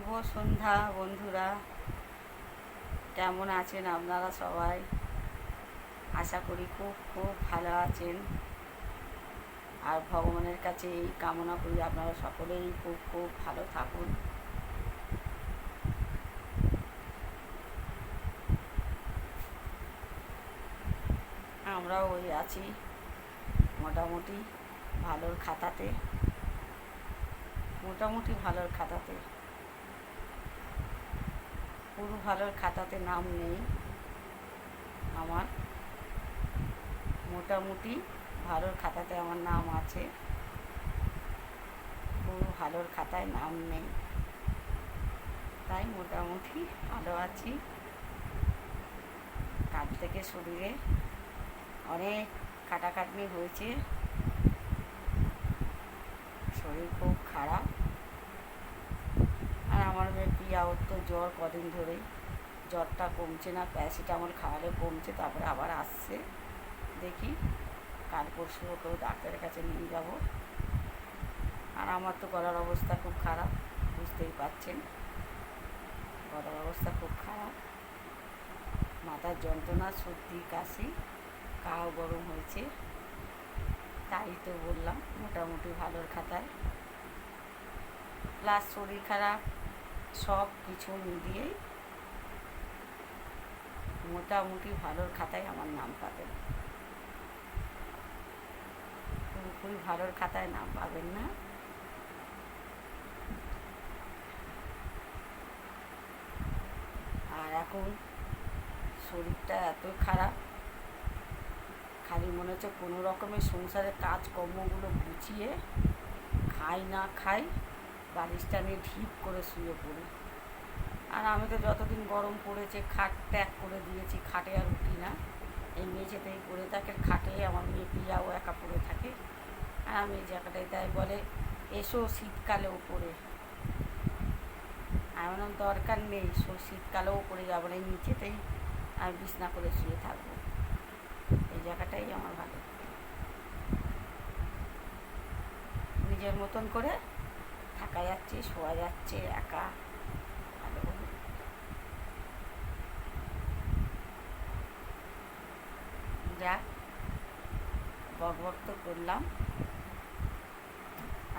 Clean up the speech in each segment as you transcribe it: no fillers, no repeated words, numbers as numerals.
শুভ সন্ধ্যা বন্ধুরা, কেমন আছেন আপনারা সবাই? আশা করি খুব খুব ভালো আছেন। আর ভগবানের কাছে এই কামনা করি আপনারা সকলেই খুব খুব ভালো থাকুন। আমরাও ওই আছি মোটামুটি ভালোর খাতাতে, পুরো ভালোর খাতাতে নাম নেই আমার, মোটামুটি ভালোর খাতাতে আমার নাম আছে, পুরো ভালোর খাতায় নাম নেই। তাই মোটামুটি ভালো আছি। কাল থেকে শরীরে অনেক খাটাখাটনি হয়েছে, শরীর খুব খারাপ। আর আমার মেয়ে প্রিয়া, ওর তো জ্বর কদিন ধরেই, জ্বরটা কমছে না, প্যারাসিটামল খাওয়ালে কমছে, তারপরে আবার আসছে। দেখি কাল পরশু ওকেও ডাক্তারের কাছে নিয়ে যাব। আর আমার তো গলার অবস্থা খুব খারাপ, বুঝতেই পারছেন, গলার অবস্থা খুব খারাপ। মাথার যন্ত্রণা, সর্দি, কাশি, কাও গরম হয়েছে। তাই তো বললাম মোটামুটি ভালোর খাতায়, প্লাস শরীর খারাপ, সব কিছু মিলিয়েই মোটামুটি ভালোর খাতায় আমার নাম পাবেন। পুরোপুরি ভালোর খাতায় নাম পাবেন না। আর এখন শরীরটা এত খারাপ, খালি মনে হচ্ছে কোনো রকমের সংসারের কাজকর্মগুলো গুছিয়ে খাই না খাই বালিশটা নিয়ে ঢিপ করে শুয়ে পড়ি। আর আমি তো যতদিন গরম পড়েছে খাট ত্যাগ করে দিয়েছি, খাটে আর উঠি না, এই মেঝেতেই পড়ে থাকে। খাটে আমার মেয়ে প্রিয়াও একা পড়ে থাকে, আর আমি এই জায়গাটায়, তাই বলে এসো শীতকালেও পড়ে। এমন দরকার নেই, শীতকালেও পড়ে যাবো না, এই নিচেতেই আমি বিছনা করে শুয়ে থাকবো। এই জায়গাটাই আমার ভালো, নিজের মতন করে থাকা যাচ্ছে, শোয়া যাচ্ছে একা, ভালো। যাক, বক তো করলাম।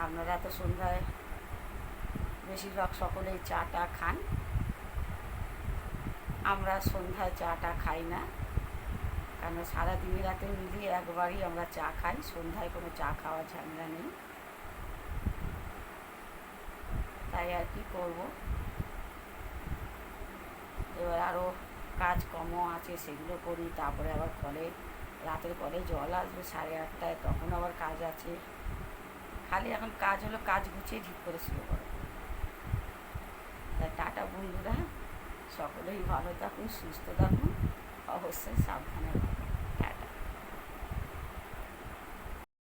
আপনারা তো সন্ধ্যায় বেশিরভাগ সকলেই চাটা খান, আমরা সন্ধ্যায় চাটা খাই না, কারণ সারাদিন রাতে মিলিয়ে একবারই আমরা চা খাই, সন্ধ্যায় কোনো চা খাওয়া ঝামেলা নেই। তাই আর কি করব, এবার আরও কাজকর্ম আছে সেগুলো করি, তারপরে আবার কলে, রাতের কলে জল আসবে 8:30টায়, তখন আবার কাজ আছে। খালি এখন কাজ হলো কাজ গুছিয়ে ঠিক করে শুরু করো। তাই টাটা বন্ধুরা, সকলেই ভালো থাকুন, সুস্থ থাকুন, অবশ্যই সাবধানে।